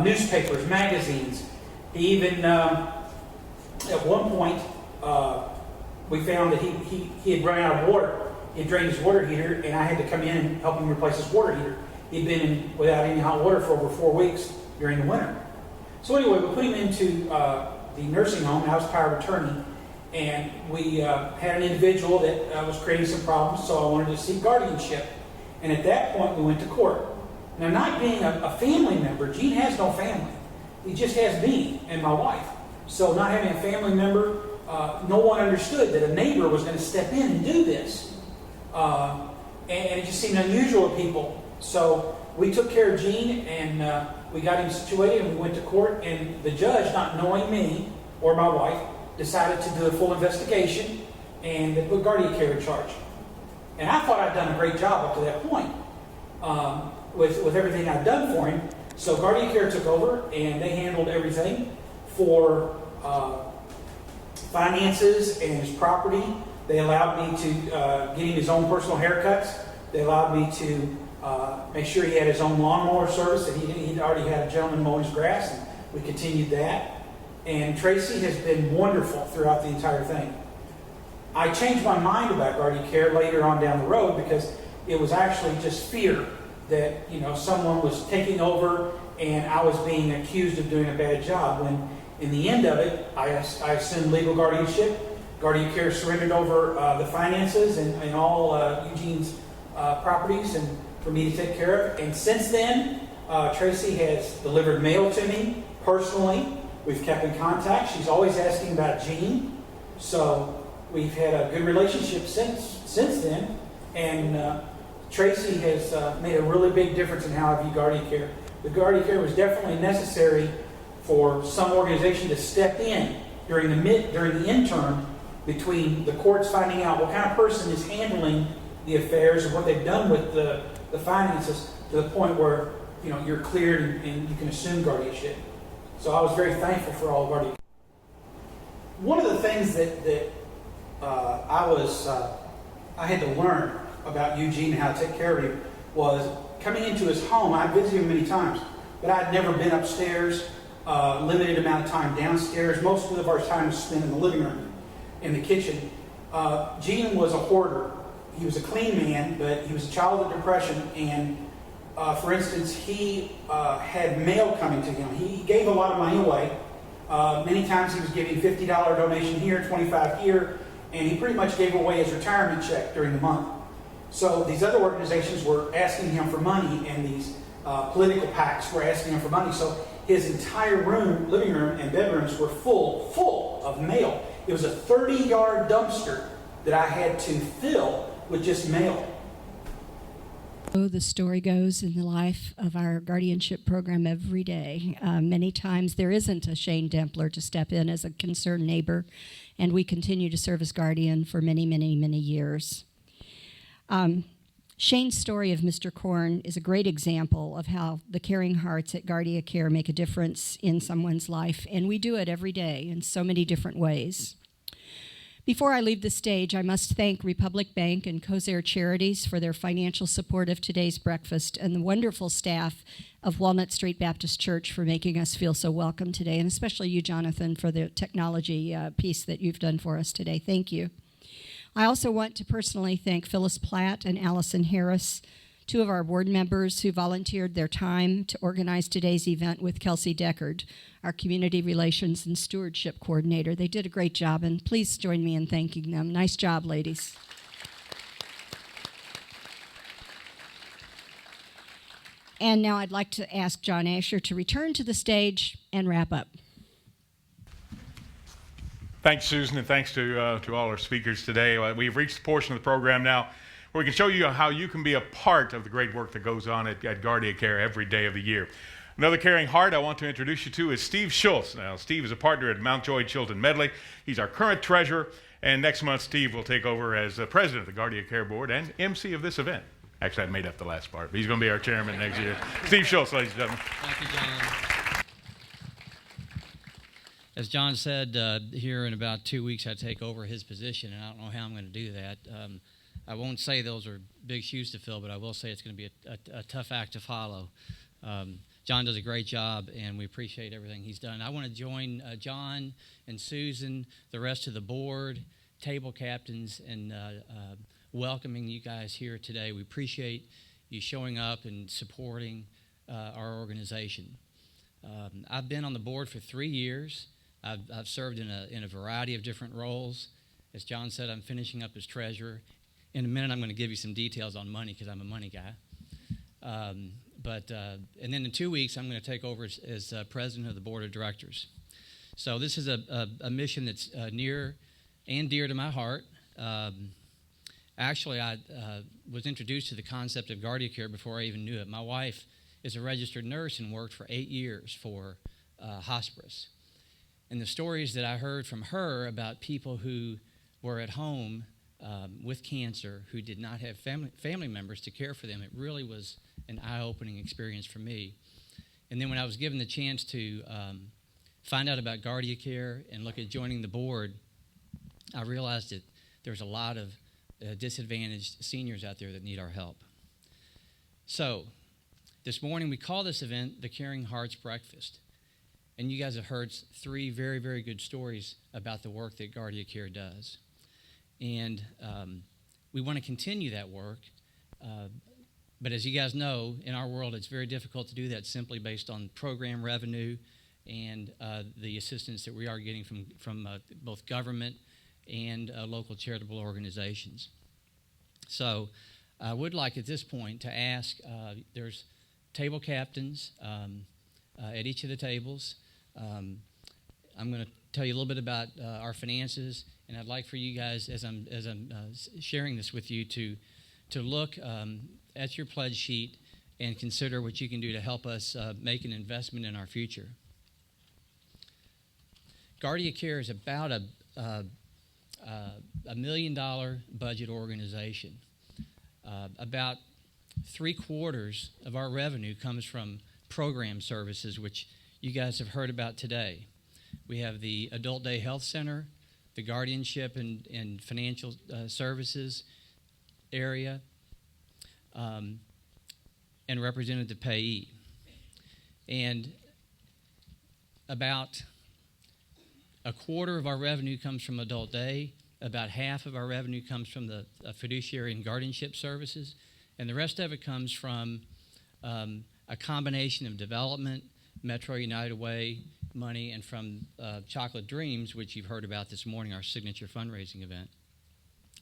Newspapers, magazines. He even, at one point, we found that he had run out of water. He had drained his water heater, and I had to come in and help him replace his water heater. He'd been without any hot water for over 4 weeks during the winter. So anyway, we put him into the nursing home. I was power of attorney, and we had an individual that was creating some problems, so I wanted to seek guardianship. And at that point, we went to court. Now, not being a family member, Gene has no family. He just has me and my wife. So not having a family member, no one understood that a neighbor was going to step in and do this. And it just seemed unusual to people. So we took care of Gene, and we got him situated, and we went to court. And the judge, not knowing me or my wife, decided to do a full investigation, and they put GuardiaCare in charge. And I thought I'd done a great job up to that point with everything I'd done for him. So GuardiaCare took over, and they handled everything for finances and his property. They allowed me to get him his own personal haircuts. They allowed me to make sure he had his own lawnmower service, that he'd already had a gentleman mow his grass, and we continued that. And Tracy has been wonderful throughout the entire thing. I changed my mind about GuardiaCare later on down the road because it was actually just fear that someone was taking over and I was being accused of doing a bad job. When in the end of it, I assumed legal guardianship. GuardiaCare surrendered over the finances and all Eugene's properties and for me to take care of. And since then, Tracy has delivered mail to me personally. We've kept in contact. She's always asking about Gene. So we've had a good relationship since then. And Tracy has made a really big difference in how I view GuardiaCare. The GuardiaCare was definitely necessary for some organization to step in during the interim between the courts finding out what kind of person is handling the affairs and what they've done with the finances to the point where you're cleared and you can assume guardianship. So I was very thankful for all of GuardiaCare. One of the things that I had to learn about Eugene and how to take care of him was coming into his home. I visited him many times. but I'd never been upstairs. Limited amount of time downstairs. Most of our time was spent in the living room, in the kitchen. Gene was a hoarder. He was a clean man, but he was a child of depression, and for instance, he had mail coming to him. He gave a lot of money away. Many times he was giving $50 donation here, $25 here, and he pretty much gave away his retirement check during the month. So these other organizations were asking him for money, and these political PACs were asking him for money. So his entire room, living room and bedrooms were full of mail. It was a 30-yard dumpster that I had to fill with just mail. The story goes in the life of our guardianship program every day. Many times there isn't a Shane Dempler to step in as a concerned neighbor, and we continue to serve as guardian for many, many, many years. Shane's story of Mr. Korn is a great example of how the caring hearts at GuardiaCare make a difference in someone's life, and we do it every day in so many different ways. Before I leave the stage, I must thank Republic Bank and Kosair Charities for their financial support of today's breakfast, and the wonderful staff of Walnut Street Baptist Church for making us feel so welcome today, and especially you, Jonathan, for the technology piece that you've done for us today. Thank you. I also want to personally thank Phyllis Platt and Allison Harris, two of our board members who volunteered their time to organize today's event with Kelsey Deckard, our Community Relations and Stewardship Coordinator. They did a great job, and please join me in thanking them. Nice job, ladies. And now I'd like to ask John Asher to return to the stage and wrap up. Thanks, Susan, and thanks to all our speakers today. We've reached the portion of the program now where we can show you how you can be a part of the great work that goes on at GuardiaCare every day of the year. Another caring heart I want to introduce you to is Steve Schultz. Now, Steve is a partner at Mountjoy Chilton Medley. He's our current treasurer, and next month Steve will take over as president of the GuardiaCare board and MC of this event. Actually, I made up the last part, but he's going to be our chairman next year. Steve Schultz, ladies and gentlemen. Thank you, John. As John said, here in about 2 weeks I take over his position, and I don't know how I'm going to do that. I won't say those are big shoes to fill, but I will say it's going to be a tough act to follow. John does a great job, and we appreciate everything he's done. I want to join John and Susan, the rest of the board, table captains, and welcoming you guys here today. We appreciate you showing up and supporting our organization. I've been on the board for 3 years. I've served in a variety of different roles. As John said, I'm finishing up as treasurer. In a minute, I'm going to give you some details on money because I'm a money guy. And then in 2 weeks, I'm going to take over as president of the board of directors. So this is a mission that's near and dear to my heart. Actually, I was introduced to the concept of GuardiaCare before I even knew it. My wife is a registered nurse and worked for 8 years for hospice. And the stories that I heard from her about people who were at home with cancer who did not have family members to care for them, it really was an eye-opening experience for me. And then when I was given the chance to find out about GuardiaCare and look at joining the board, I realized that there's a lot of disadvantaged seniors out there that need our help. So this morning we call this event the Caring Hearts Breakfast. And you guys have heard 3 very, very good stories about the work that GuardiaCare does. And we want to continue that work. But as you guys know, in our world, it's very difficult to do that simply based on program revenue and the assistance that we are getting from both government and local charitable organizations. So I would like at this point to ask, there's table captains at each of the tables. I'm going to tell you a little bit about our finances, and I'd like for you guys, as I'm sharing this with you, to look at your pledge sheet and consider what you can do to help us make an investment in our future. GuardiaCare is about a $1 million budget organization. About 3/4 of our revenue comes from program services, which you guys have heard about today. We have the Adult Day Health Center, the Guardianship and Financial Services area, and Representative Payee. And about a quarter of our revenue comes from adult day. About half of our revenue comes from the fiduciary and guardianship services. And the rest of it comes from a combination of development, Metro United Way money, and from Chocolate Dreams, which you've heard about this morning, our signature fundraising event.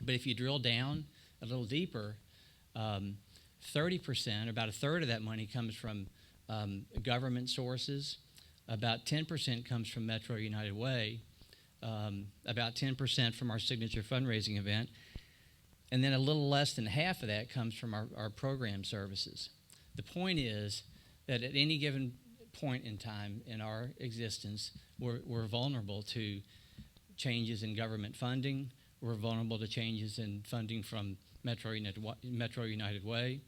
But if you drill down a little deeper, 30%, about a third of that money comes from government sources. About 10% comes from Metro United Way. About 10% from our signature fundraising event. And then a little less than half of that comes from our program services. The point is that at any given point in time in our existence, we're vulnerable to changes in government funding. We're vulnerable to changes in funding from Metro United Way.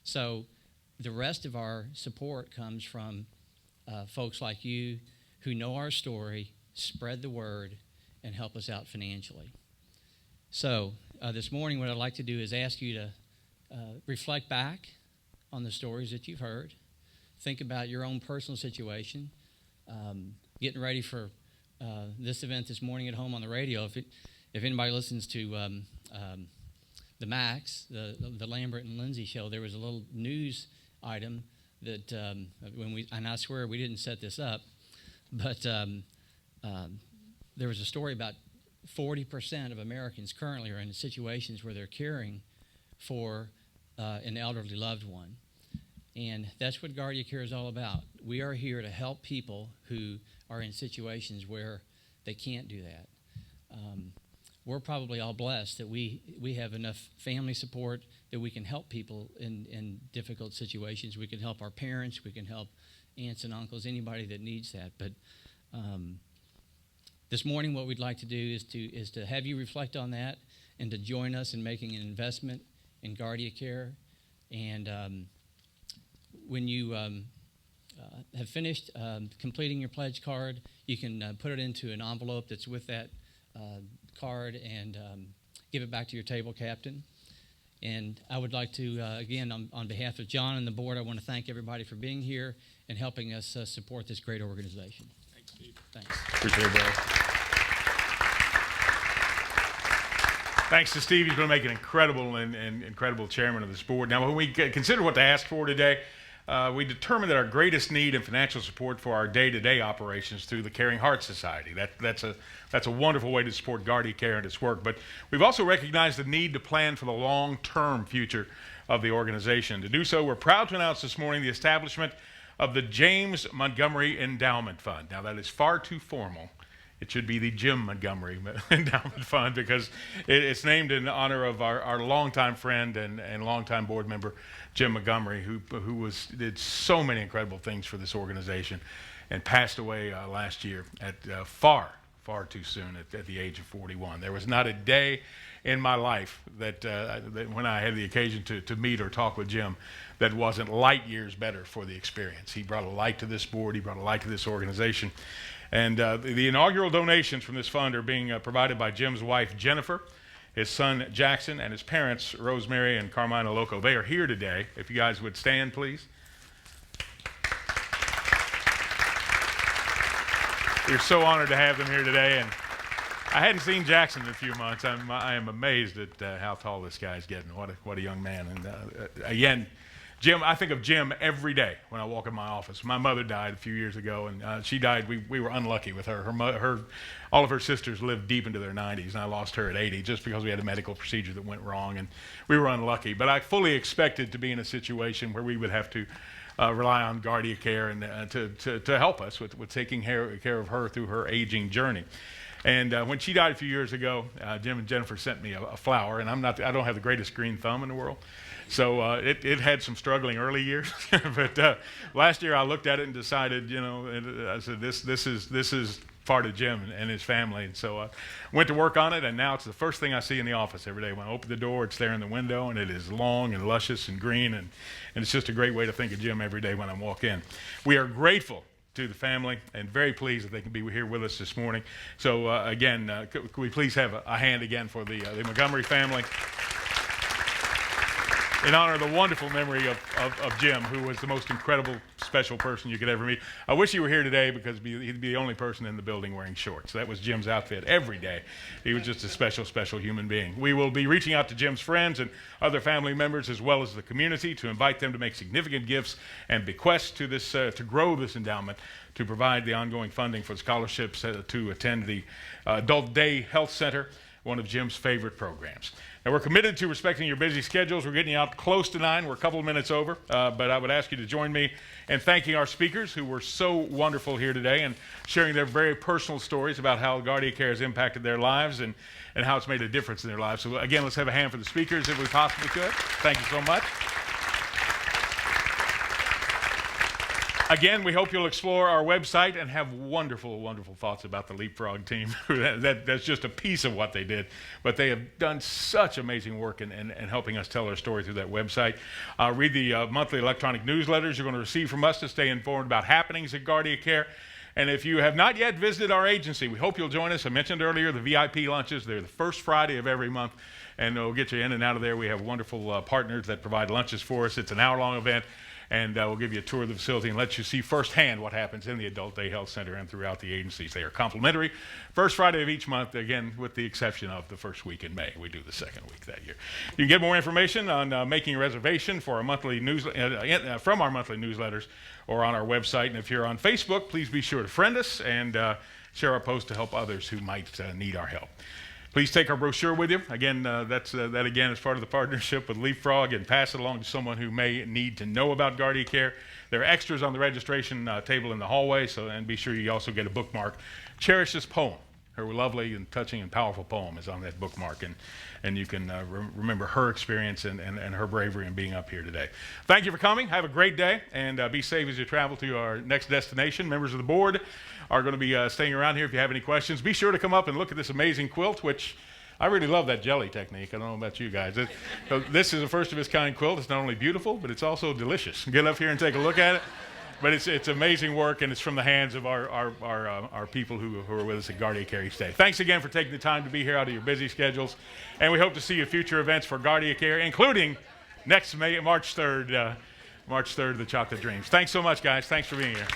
So the rest of our support comes from folks like you who know our story, spread the word, and help us out financially. So this morning, what I'd like to do is ask you to reflect back on the stories that you've heard. Think about your own personal situation. Getting ready for this event this morning at home on the radio. If anybody listens to the Max, the Lambert and Lindsay show, there was a little news item that and I swear we didn't set this up, but there was a story about 40% of Americans currently are in situations where they're caring for an elderly loved one. And that's what GuardiaCare is all about. We are here to help people who are in situations where they can't do that. We're probably all blessed that we have enough family support that we can help people in difficult situations. We can help our parents. We can help aunts and uncles, anybody that needs that. But this morning what we'd like to do is to have you reflect on that and to join us in making an investment in GuardiaCare. And when you have finished completing your pledge card, you can put it into an envelope that's with that card and give it back to your table captain. And I would like to, again, on behalf of John and the board, I want to thank everybody for being here and helping us support this great organization. Thanks, Steve. Thanks. Appreciate it, brother. Thanks to Steve. He's going to make an incredible and incredible chairman of this board. Now, when we consider what to ask for today, we determined that our greatest need in financial support for our day-to-day operations through the Caring Heart Society. That's a wonderful way to support GuardiaCare and its work. But we've also recognized the need to plan for the long-term future of the organization. To do so, we're proud to announce this morning the establishment of the James Montgomery Endowment Fund. Now, that is far too formal. It should be the Jim Montgomery Endowment Fund because it's named in honor of our longtime friend and longtime board member, Jim Montgomery, who did so many incredible things for this organization and passed away last year at far too soon at the age of 41. There was not a day in my life that when I had the occasion to meet or talk with Jim that wasn't light years better for the experience. He brought a light to this board. He brought a light to this organization. And the inaugural donations from this fund are being provided by Jim's wife, Jennifer, his son, Jackson, and his parents, Rosemary and Carmina Loco. They are here today. If you guys would stand, please. We're so honored to have them here today. And I hadn't seen Jackson in a few months. I am amazed at how tall this guy's getting. What a young man. And again, Jim, I think of Jim every day when I walk in my office. My mother died a few years ago, and she died. We were unlucky with her. All of her sisters lived deep into their 90s, and I lost her at 80 just because we had a medical procedure that went wrong, and we were unlucky. But I fully expected to be in a situation where we would have to rely on GuardiaCare and to help us with taking care of her through her aging journey. And when she died a few years ago, Jim and Jennifer sent me a flower, and I don't have the greatest green thumb in the world. So it had some struggling early years, but last year I looked at it and decided, I said this is part of Jim and his family, and so I went to work on it, and now it's the first thing I see in the office every day. When I open the door, it's there in the window, and it is long and luscious and green, and it's just a great way to think of Jim every day when I walk in. We are grateful to the family and very pleased that they can be here with us this morning. So again, could we please have a hand again for the Montgomery family in honor of the wonderful memory of Jim, who was the most incredible special person you could ever meet. I wish he were here today because he'd be the only person in the building wearing shorts. That was Jim's outfit every day. He was just a special, special human being. We will be reaching out to Jim's friends and other family members as well as the community to invite them to make significant gifts and bequests to this to grow this endowment, to provide the ongoing funding for scholarships to attend the Adult Day Health Center, one of Jim's favorite programs. Now, we're committed to respecting your busy schedules. We're getting you out close to 9. We're a couple of minutes over, but I would ask you to join me in thanking our speakers who were so wonderful here today and sharing their very personal stories about how GuardiaCare has impacted their lives and how it's made a difference in their lives. So again, let's have a hand for the speakers if we possibly could. Thank you so much. Again, we hope you'll explore our website and have wonderful, wonderful thoughts about the Leapfrog team. That's just a piece of what they did, but they have done such amazing work in helping us tell our story through that website. Read the monthly electronic newsletters you're going to receive from us to stay informed about happenings at GuardiaCare. And if you have not yet visited our agency, we hope you'll join us. I mentioned earlier the VIP lunches. They're the first Friday of every month, and we'll get you in and out of there. We have wonderful partners that provide lunches for us. It's an hour-long event. And we'll give you a tour of the facility and let you see firsthand what happens in the Adult Day Health Center and throughout the agencies. They are complimentary. First Friday of each month, again, with the exception of the first week in May. We do the second week that year. You can get more information on making a reservation for our monthly from our monthly newsletters or on our website. And if you're on Facebook, please be sure to friend us and share our post to help others who might need our help. Please take our brochure with you. Again, that again is part of the partnership with Leapfrog, and pass it along to someone who may need to know about GuardiaCare. There are extras on the registration table in the hallway, and be sure you also get a bookmark. Cherish this poem. Her lovely and touching and powerful poem is on that bookmark, and you can remember her experience and her bravery in being up here today. Thank you for coming. Have a great day, and be safe as you travel to our next destination. Members of the board are going to be staying around here. If you have any questions, be sure to come up and look at this amazing quilt, which I really love that jelly technique. I don't know about you guys. This is a first of its kind quilt. It's not only beautiful, but it's also delicious. Get up here and take a look at it. But it's amazing work, and it's from the hands of our people who are with us at GuardiaCare each day. Thanks again for taking the time to be here out of your busy schedules, and we hope to see you at future events for GuardiaCare, including next March 3rd, the Chocolate Dreams. Thanks so much, guys. Thanks for being here.